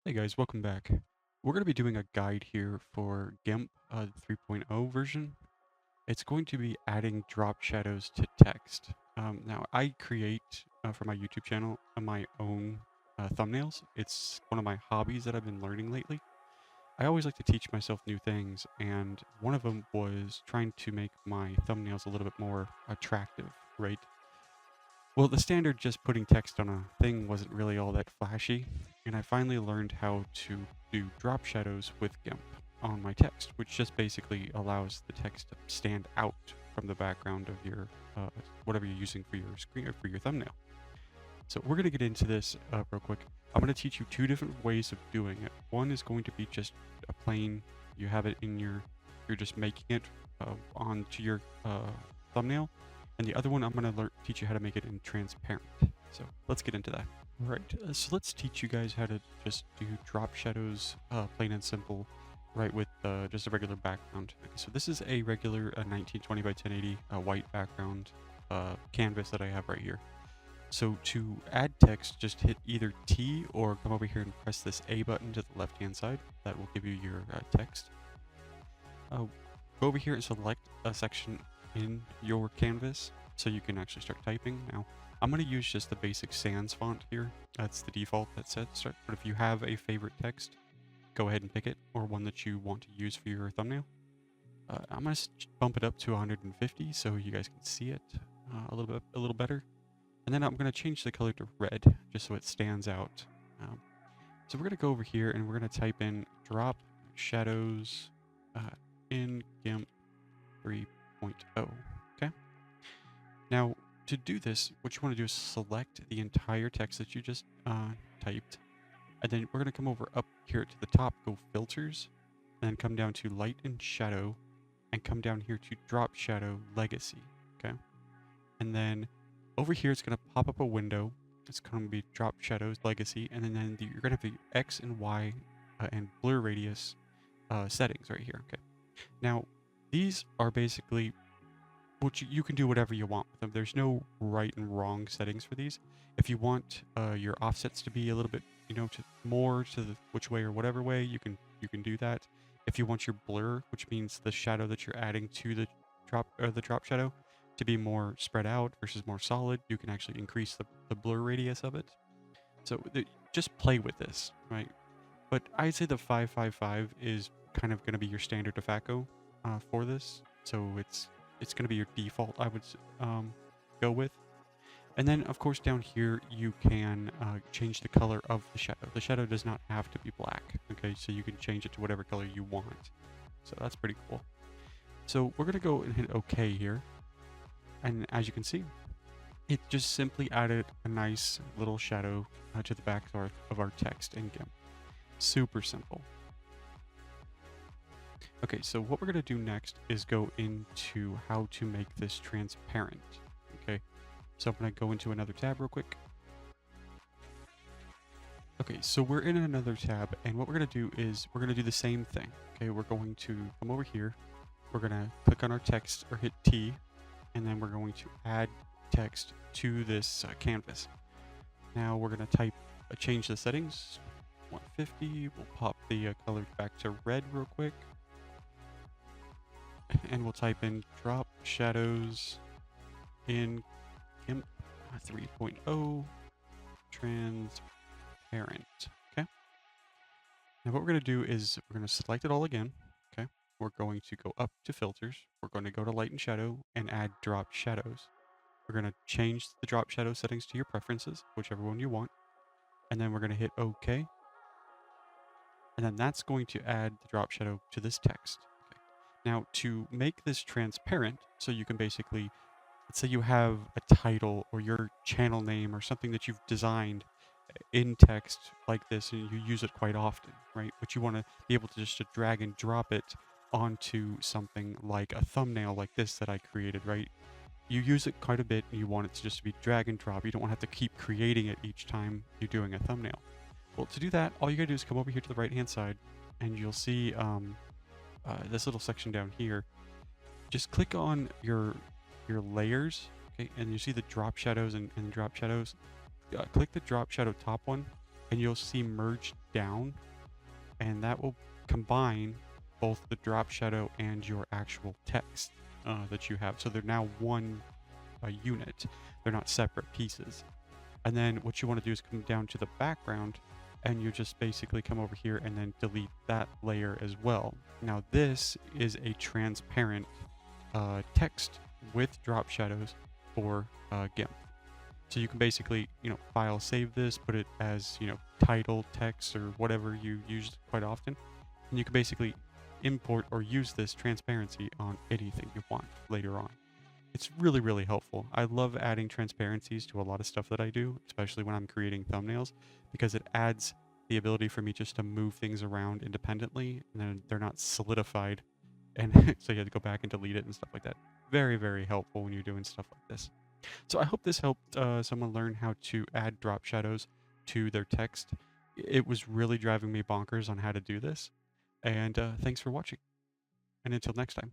Hey guys, welcome back. We're going to be doing a guide here for Gimp 3.0 version. It's going to be adding drop shadows to text. Now, I create for my YouTube channel my own thumbnails. It's one of my hobbies that I've been learning lately. I always like to teach myself new things, and one of them was trying to make my thumbnails a little bit more attractive, right? Well, the standard just putting text on a thing wasn't really all that flashy, and I finally learned how to do drop shadows with GIMP on my text, which just basically allows the text to stand out from the background of your whatever you're using for your screen or for your thumbnail. So we're going to get into this real quick. I'm going to teach you two different ways of doing it. One is going to be just a plain, you have it in you're just making it onto your thumbnail. And the other one, I'm going to teach you how to make it in transparent. So let's get into that. All right, so let's teach you guys how to just do drop shadows, plain and simple, right, with just a regular background. Okay, so this is a regular 1920 by 1080 white background canvas that I have right here. So to add text, just hit either T or come over here and press this A button to the left-hand side. That will give you your text. Go over here and select a section in your canvas so you can actually start typing. Now, I'm going to use just the basic sans font here. That's the default that says start. But if you have a favorite text, go ahead and pick it, or one that you want to use for your thumbnail. I'm going to bump it up to 150 so you guys can see it a little better. And then I'm going to change the color to red just so it stands out. So we're going to go over here and we're going to type in drop shadows in Gimp 3.0. Okay. Now, to do this, what you want to do is select the entire text that you just typed. And then we're going to come over up here to the top, go filters, and then come down to light and shadow, and come down here to drop shadow legacy. Okay. And then over here, it's going to pop up a window. It's going to be drop shadows legacy. And then you're going to have the X and Y and blur radius settings right here. Okay. Now, these are basically what you can do whatever you want with them. There's no right and wrong settings for these. If you want your offsets to be a little bit, more to the which way or whatever way, you can do that. If you want your blur, which means the shadow that you're adding to the drop shadow to be more spread out versus more solid, you can actually increase the blur radius of it. So just play with this, right? But I'd say the 555 is kind of going to be your standard de facto for this. So it's going to be your default, I would go with. And then, of course, down here, you can change the color of the shadow. The shadow does not have to be black, okay? So you can change it to whatever color you want. So that's pretty cool. So we're going to go and hit OK here. And as you can see, it just simply added a nice little shadow to the back of our text in GIMP. Super simple. Okay, so what we're going to do next is go into how to make this transparent. Okay, so I'm going to go into another tab real quick. Okay, so we're in another tab, and what we're going to do is we're going to do the same thing. Okay, we're going to come over here. We're going to click on our text or hit T, and then we're going to add text to this canvas. Now we're going to type, change the settings, 150. We'll pop the color back to red real quick. And we'll type in drop shadows in GIMP 3.0 transparent. Okay. Now what we're going to do is we're going to select it all again. Okay. We're going to go up to filters. We're going to go to light and shadow and add drop shadows. We're going to change the drop shadow settings to your preferences, whichever one you want. And then we're going to hit OK. And then that's going to add the drop shadow to this text. Now, to make this transparent, so you can basically, let's say you have a title or your channel name or something that you've designed in text like this, and you use it quite often, right? But you want to be able to just drag and drop it onto something like a thumbnail like this that I created, right? You use it quite a bit, and you want it to just be drag and drop. You don't want to have to keep creating it each time you're doing a thumbnail. Well, to do that, all you gotta do is come over here to the right-hand side, and you'll see this little section down here. Just click on your layers, okay, and you see the drop shadows and drop shadows. Click the drop shadow top one, and you'll see merge down, and that will combine both the drop shadow and your actual text that you have. So they're now one unit. They're not separate pieces. And then what you want to do is come down to the background, and you just basically come over here and then delete that layer as well. Now this is a transparent text with drop shadows for Gimp. So you can basically, file save this, put it as, title, text, or whatever you use quite often. And you can basically import or use this transparency on anything you want later on. It's really, really helpful. I love adding transparencies to a lot of stuff that I do, especially when I'm creating thumbnails, because it adds the ability for me just to move things around independently, and then they're not solidified, and so you have to go back and delete it and stuff like that. Very, very helpful when you're doing stuff like this. So I hope this helped someone learn how to add drop shadows to their text. It was really driving me bonkers on how to do this, and thanks for watching, and until next time.